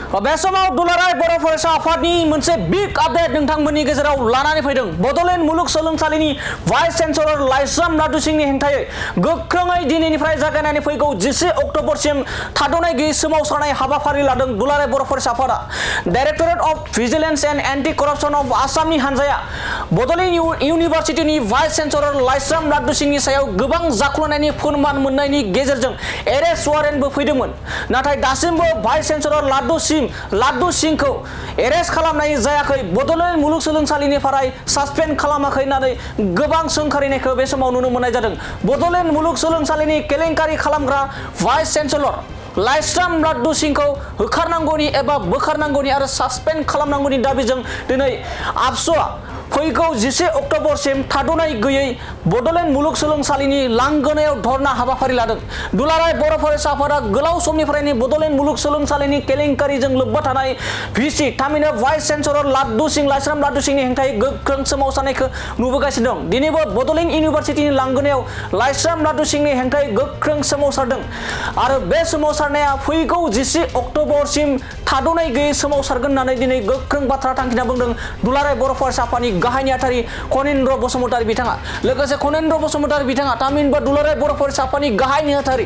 बे समाव दुलाराय बर' फरायसा आफादनि मोनसे बिग आपडेट नोंथांमोननि गेजेराव लानानै फैदों। बड'लेण्ड मुलुगसोलोंसालिनि भाइस चेन्सेलर लाइस्राम लादु सिंहनि हेंथायै गोख्रोङै दिनैनिफ्राय जागायनानै फैगौ 10 अक्ट'बरसिम थाद'नाय गैयै सोमावसारनाय हाबाफारि लादों दुलाराय बर' फरायसा आफादा। Directorate of vigilance and anti corruption of आसामनि हानजाया बड'लेण्ड इउनिभार्सिटिनि भाइस चेन्सेलर लाइस्राम लादु सिंहनि सायाव गोबां जाख्ल'नायनि फोरमान मोननायनि गेजेरजों एरेस्ट वारेन्टबो फैदोंमोन। नाथाय दासिमबो भाइस चेन्सेलर लादु सिंहखौ एरेस्ट खालामनाय जायाखै। बड'लेण्ड मुलुगसोलोंसालिनिफ्राय सासपेन्ड खालामाखै होननानै गोबां सोंखारिनायखौ बे समाव नुनो मोननाय जादों। बड'लेण्ड मुलुगसोलोंसालिनि केलेंकारि खालामग्रा भाइस चेन्सेलर लाइस्राम लादु सिंहखौ होखारनांगौनि एबा बोखारनांगौनि आरो सासपेन्ड खालामनांगौनि दाबिजों दिनै आबसुआ फैगौ 10 अक्ट'बरसिम थाद'नाय गैयै बड'लेण्ड मुलुगसोलोंसालिनि लांगोनायाव धरना हाबाफारि लादों। दुलाराय बर' फरायसा आफादा गोलाव समनिफ्रायनो बड'लेण्ड मुलुगसोलोंसालिनि केलेंकारिजों लोब्बा थानाय भिसि थामहिनबा भाइस चेन्सेलर लाइस्राम लादु सिंहनि हेंथायै गोख्रों सोमावसारनायखौ नुबोगासिनो दं। दिनैबो बड'लेण्ड इउनिभार्सिटिनि लांगोनायाव लाइस्राम लादु सिंहनि हेंथायै गोख्रों सोमावसारदों आरो बे सोमावसारनाया फैगौ 10 अक्ट'बरसिम थाद'नाय गैयै सोमावसारगोन होननानै दिनै गोख्रों बाथ्रा थांखिना बुंदों दुलाराय बर' फरायसा आफादनि गाहाय नेहाथारि कनिन्द्र बसुमतारी बिथाङा। लोगोसे कनिन्द्र बसुमतारी बिथाङा थामहिनबा दुलाराय बर' फरायसा आफादनि गाहाय नेहाथारि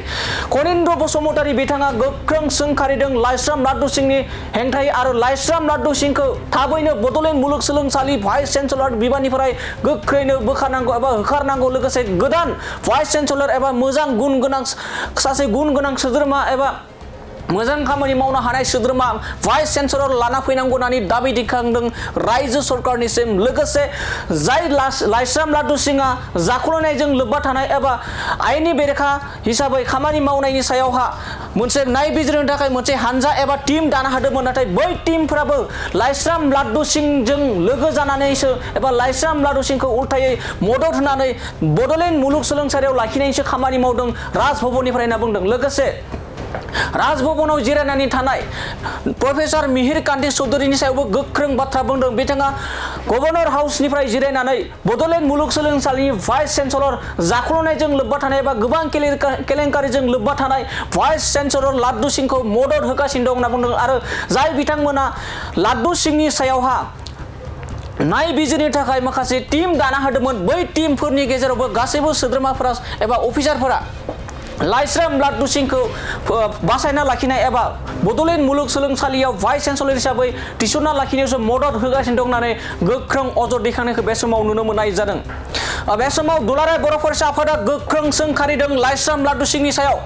कनिन्द्र बसुमतारी बिथाङा गोख्रों सोंखारिदों लाइस्राम लादु सिंहनि हेंथायै आरो लाइस्राम लादु सिंहखौ थाबैनो बड'लेण्ड मुलुगसोलोंसालि भाइस चेन्सेलर बिबाननिफ्राय गोख्रैनो बोखारनांगौ एबा होखारनांगौ। लोगोसे गोदान भाइस चेन्सेलर एबा मोजां गुन गोनां सासे गुन गोनां सोद्रोमा एबा मोजां खामानि मावनो हानाय सोद्रोमा भाइस चेन्सेलर लाना फैनांगौ होननानै दाबि दिखांदों रायजो सरकारनिसिम। लोगोसे जाय लाइस्राम लादु सिंहआ जाख्ल'नायजों लोब्बा थानाय एबा आयेननि बेरेखा हिसाबै खामानि मावनायनि सायावहा मोनसे नायबिजिरनो थाखाय मोनसे हानजा एबा टीम दानो हादोंमोन। नाथाय बै टीमफ्राबो लाइस्राम लादु सिंहजों लोगो जानानैसो एबा लाइस्राम लादु सिंहखौ उल्थायै मदद होनानै बड'लेण्ड मुलुगसोलोंसालियाव लाखिनायनिसो खामानि मावदों राजभवननिफ्राय होनना बुंदों। लोगोसे राजभवनाव जिरायनानै थानाय प्रफेसर मिहिर कान्ति चौधुरीनि सायावबो गोख्रों बाथ्रा बुंदों। बिथाङा गभर्नर हाउसनिफ्राय जिरायनानै बड'लेण्ड मुलुगसोलोंसालिनि भाइस चेन्सेलर जाख्ल'नायजों लोब्बा थानाय एबा गोबां केलेंकारिजों लोब्बा थानाय भाइस चेन्सेलर लादु सिंहखौ मदद होगासिनो दं होनना बुंदों आरो जाय बिथांमोना लादु सिंहनि सायावहा नायबिजिरनो थाखाय माखासे टीम दाना होदोंमोन। बै टीमफोरनि गेजेरावबो गासैबो सोद्रोमाफोरा एबा अफिसारफोरा लाइस्राम लादु सिंहखौ बासायना लाखिनाय एबा बड'लेण्ड मुलुगसोलोंसालियाव भाइस चेन्सेलर हिसाबै थिसनना लाखिनायावसो मदद होगासिनो दं होननानै गोख्रों अजद दैखांनायखौ बे समाव नुनो मोननाय जादों। बे समाव दुलाराय बर' फरायसा आफादा गोख्रों सोंखारिदों लाइस्राम लादु सिंहनि सायाव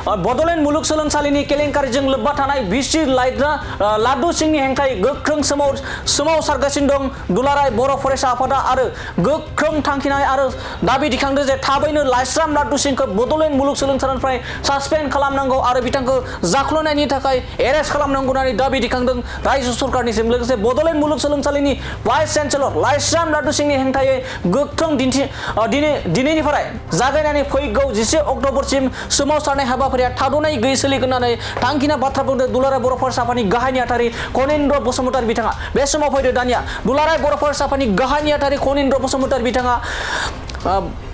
बड'लेण्ड मुलुगसोलोंसालिनि केलेंकारिजों लोब्बा थानाय भिसि लादु सिंहनि हेंथायै गोख्रों सोमावसारगासिनो दं दुलाराय बर' फरायसा आफादा आरो गोख्रों थांखिनाय आरो दाबि दिखांदों जे थाबैनो लाइस्राम लादु सिंहखौ बड'लेण्ड मुलुगसोलोंसालिनिफ्राय सासपेन्ड खालामनांगौ आरो बिथांखौ जाख्ल'नायनि थाखाय एरेस्ट खालामनांगौ होननानै दाबि दिखांदों रायजो सरकारनिसिम। लोगोसे बड'लेण्ड मुलुगसोलोंसालिनि भाइस चेन्सेलर लाइस्राम लादु सिंहनि हेंथायै गोख्रों दिनैनिफ्राय जागायनानै फैगौ 10 अक्ट'बरसिम सोमावसारनाय हाबाफारिया थाद'नाय गैयै सोलिगोन होननानै थांखिना बाथ्रा बुंदों दुलाराय बर' फरायसा आफादनि गाहाय नेहाथारि कनिन्द्र बसुमतारी बिथाङा। बे समाव फैदो दानिया दुलाराय बर' फरायसा आफादनि गाहाय नेहाथारि कनिन्द्र बसुमतारी बिथाङा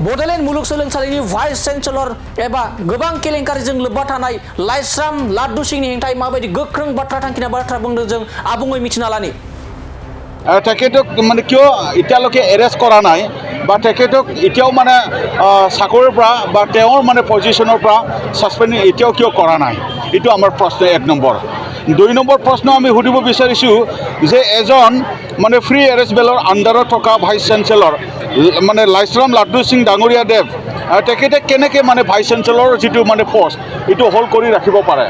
बड'लेण्ड मुलुगसोलोंसालिनि भाइस चेन्सेलर एबा गोबां केलेंकारिजों लोब्बा थानाय लाइस्राम लादु सिंहनि हेंथायै माबायदि गोख्रों बाथ्रा थांखिना बाथ्रा बुंदों जों आबुङै मिथिना लानि। তেখেতক মানে কিয় এতিয়ালৈকে এৰেষ্ট কৰা নাই বা তেখেতক এতিয়াও মানে চাকৰিৰ পৰা বা তেওঁৰ মানে পজিশ্যনৰ পৰা ছাছপেণ্ড এতিয়াও কিয় কৰা নাই, এইটো আমাৰ প্ৰশ্ন 1 নম্বৰ। 2 নম্বৰ প্ৰশ্ন আমি সুধিব বিচাৰিছোঁ যে এজন মানে ফ্ৰী এৰেষ্ট বেলৰ আণ্ডাৰত থকা ভাইচ চেঞ্চেলৰ মানে লাইস্ৰাম লাদু সিং ডাঙৰীয়া দেৱ তেখেতে কেনেকৈ মানে ভাইচ চেঞ্চেলৰ যিটো মানে পষ্ট এইটো হোল্ড কৰি ৰাখিব পাৰে।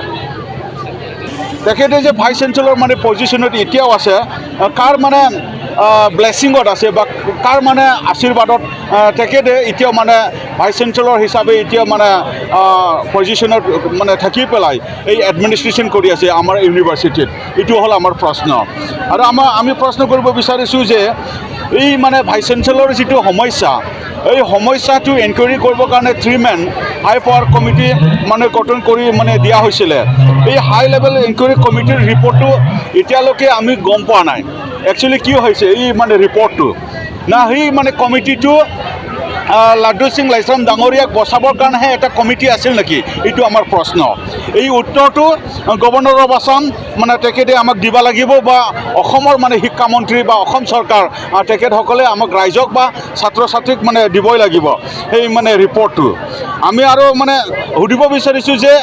তেখেতে যে ভাইচ চেঞ্চেলৰ মানে পজিশ্যনত এতিয়াও আছে কাৰ মানে ব্লেছিঙত আছে বা কাৰ মানে আশীৰ্বাদত তেখেতে এতিয়াও মানে ভাইচ চেঞ্চেলৰ হিচাপে এতিয়াও মানে পজিশ্যনত মানে থাকি পেলাই এই এডমিনিষ্ট্ৰেশ্যন কৰি আছে আমাৰ ইউনিভাৰ্চিটিত, এইটো হ'ল আমাৰ প্ৰশ্ন। আৰু আমি প্ৰশ্ন কৰিব বিচাৰিছোঁ যে এই মানে ভাইচ চেঞ্চেলৰ যিটো সমস্যা এই সমস্যাটো এনকুৱাৰী কৰিবৰ কাৰণে 3 মেন হাই পাৱাৰ কমিটি মানে গঠন কৰি মানে দিয়া হৈছিলে। এই হাই লেভেল এনকুৱাৰী কমিটিৰ ৰিপৰ্টটো এতিয়ালৈকে আমি গম পোৱা নাই একচুৱেলি কি হৈছে এই মানে ৰিপৰ্টটো না সেই মানে কমিটিটো লাড্ডু সিং লাইছাম ডাঙৰীয়াক বচাবৰ কাৰণেহে এটা কমিটি আছিল নেকি এইটো আমাৰ প্ৰশ্ন এই উত্তৰটো গভৰ্ণৰ অফ আছাম মানে তেখেতে আমাক দিব লাগিব বা অসমৰ মানে শিক্ষামন্ত্ৰী বা অসম চৰকাৰ তেখেতসকলে আমাক ৰাইজক বা ছাত্ৰ ছাত্ৰীক মানে দিবই লাগিব সেই মানে ৰিপৰ্টটো আমি আৰু মানে সুধিব বিচাৰিছোঁ যে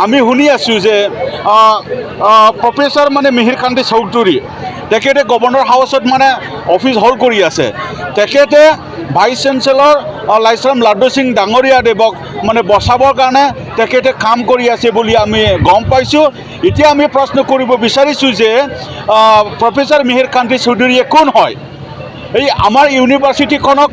আমি শুনি আছোঁ যে প্ৰফেচাৰ মানে মিহিৰকান্তি চৌধুৰী তেখেতে গভৰ্ণৰ হাউচত মানে অফিচ হোল্ড কৰি আছে তেখেতে ভাইচ চেঞ্চেলৰ লাইছাম লাড্ডু সিং ডাঙৰীয়াদেৱক মানে বচাবৰ কাৰণে তেখেতে কাম কৰি আছে বুলি আমি গম পাইছোঁ এতিয়া আমি প্ৰশ্ন কৰিব বিচাৰিছোঁ যে প্ৰফেচাৰ মিহিৰকান্তি চৌধুৰীয়ে কোন হয় এই আমাৰ ইউনিভাৰ্চিটিখনক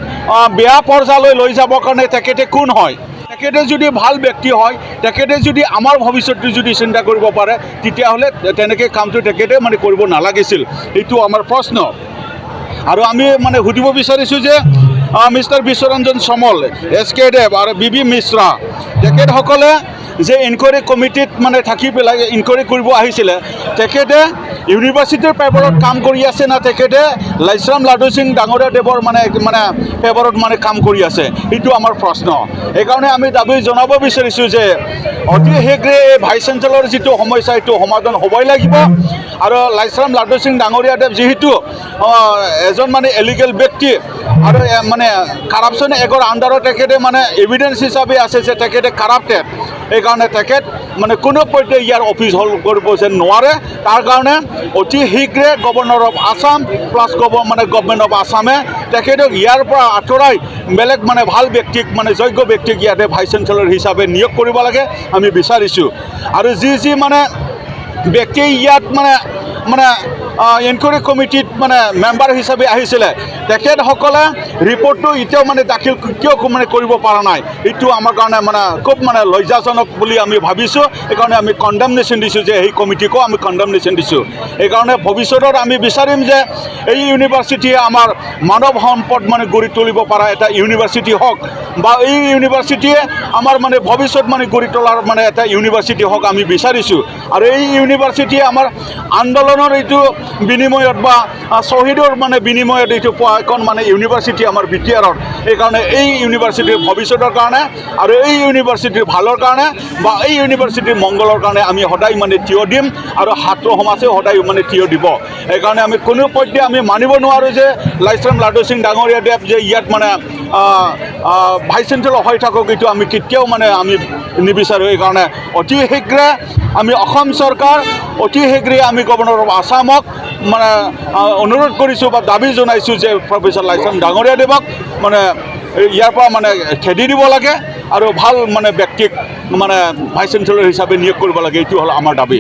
বেয়া পৰ্যায়লৈ লৈ যাবৰ কাৰণে তেখেতে কোন হয় তেখেতে যদি ভাল ব্যক্তি হয় তেখেতে যদি আমাৰ ভৱিষ্যতটো যদি চিন্তা কৰিব পাৰে তেতিয়াহ'লে তেনেকৈ কামটো তেখেতে মানে কৰিব নালাগিছিল এইটো আমাৰ প্ৰশ্ন আৰু আমি মানে সুধিব বিচাৰিছোঁ যে মিষ্টাৰ বিশ্বৰঞ্জন চমল SK দেৱ আৰু BB মিশ্ৰা তেখেতসকলে যে ইনকুৱাৰী কমিটিত মানে থাকি পেলাই ইনকুৱাৰী কৰিব আহিছিলে তেখেতে ইউনিভাৰ্চিটিৰ পেপাৰত কাম কৰি আছে না তেখেতে লাইছাম লাড্ডু সিং ডাঙৰীয়াদেৱৰ মানে পেপাৰত মানে কাম কৰি আছে এইটো আমাৰ প্ৰশ্ন সেইকাৰণে আমি দাবী জনাব বিচাৰিছোঁ যে অতি শীঘ্ৰে এই ভাইচ চেঞ্চেলৰ যিটো সমস্যা এইটো সমাধান হ'বই লাগিব আৰু লাইছাম লাড্ডু সিং ডাঙৰীয়াদেৱ যিহেতু এজন মানে এলিগেল ব্যক্তি আৰু মানে কাৰাপশ্যন একৰ আণ্ডাৰত তেখেতে মানে এভিডেঞ্চ হিচাপে আছে যে তেখেতে কাৰাপ্টেড সেইকাৰণে তেখেত মানে কোনো পৰ্যায়ে ইয়াৰ অফিচ হোল্ড কৰিব যেন নোৱাৰে তাৰ কাৰণে অতি শীঘ্ৰে governor of Assam plus government of আছামে তেখেতক ইয়াৰ পৰা আঁতৰাই বেলেগ মানে ভাল ব্যক্তিক মানে যোগ্য ব্যক্তিক ইয়াতে ভাইচ চেঞ্চেলৰ হিচাপে নিয়োগ কৰিব লাগে আমি বিচাৰিছোঁ আৰু যি মানে ব্যক্তি ইয়াত মানে ইনকুৱাৰী কমিটিত মানে মেম্বাৰ হিচাপে আহিছিলে তেখেতসকলে ৰিপৰ্টটো এতিয়াও মানে দাখিল কিয় মানে কৰিব পৰা নাই এইটো আমাৰ কাৰণে মানে খুব মানে লজ্জাজনক বুলি আমি ভাবিছোঁ সেইকাৰণে আমি কণ্ডেমনেশ্যন দিছোঁ যে এই কমিটিকো আমি কণ্ডেমনেশ্যন দিছোঁ সেইকাৰণে ভৱিষ্যতত আমি বিচাৰিম যে এই ইউনিভাৰ্চিটিয়ে আমাৰ মানৱ সম্পদ মানে গঢ়ি তুলিব পৰা এটা ইউনিভাৰ্চিটি হওক বা এই ইউনিভাৰ্চিটিয়ে আমাৰ মানে ভৱিষ্যত মানে গঢ়ি তোলাৰ মানে এটা ইউনিভাৰ্চিটি হওক আমি বিচাৰিছোঁ আৰু এই ইউনিভাৰ্চিটিয়ে আমাৰ আন্দোলনৰ এইটো বিনিময়ত বা শ্বহীদৰ মানে বিনিময়ত এইটো পোৱা এখন মানে ইউনিভাৰ্চিটি আমাৰ BTRত সেইকাৰণে এই ইউনিভাৰ্চিটিৰ ভৱিষ্যতৰ কাৰণে আৰু এই ইউনিভাৰ্চিটিৰ ভালৰ কাৰণে বা এই ইউনিভাৰ্চিটিৰ মংগলৰ কাৰণে আমি সদায় মানে থিয় দিম আৰু ছাত্ৰ সমাজেও সদায় মানে থিয় দিব সেইকাৰণে আমি কোনো পৰ্যায়ে আমি মানিব নোৱাৰোঁ যে লাইছাম লাড্ডু সিং ডাঙৰীয়াদেৱ যে ইয়াত মানে ভাইচ চেঞ্চেলৰ হৈ থাকক এইটো আমি কেতিয়াও মানে আমি নিবিচাৰোঁ সেইকাৰণে অতি শীঘ্ৰে আমি অসম চৰকাৰ অতি শীঘ্ৰে আমি গভৰ্ণৰ অফ আছামক মানে অনুৰোধ কৰিছোঁ বা দাবী জনাইছোঁ যে প্ৰফেচাৰ লাইছাম ডাঙৰীয়াদেৱক মানে ইয়াৰ পৰা মানে খেদি দিব লাগে আৰু ভাল মানে ব্যক্তিক মানে ভাইচ চেঞ্চেলৰ হিচাপে নিয়োগ কৰিব লাগে এইটো হ'ল আমাৰ দাবী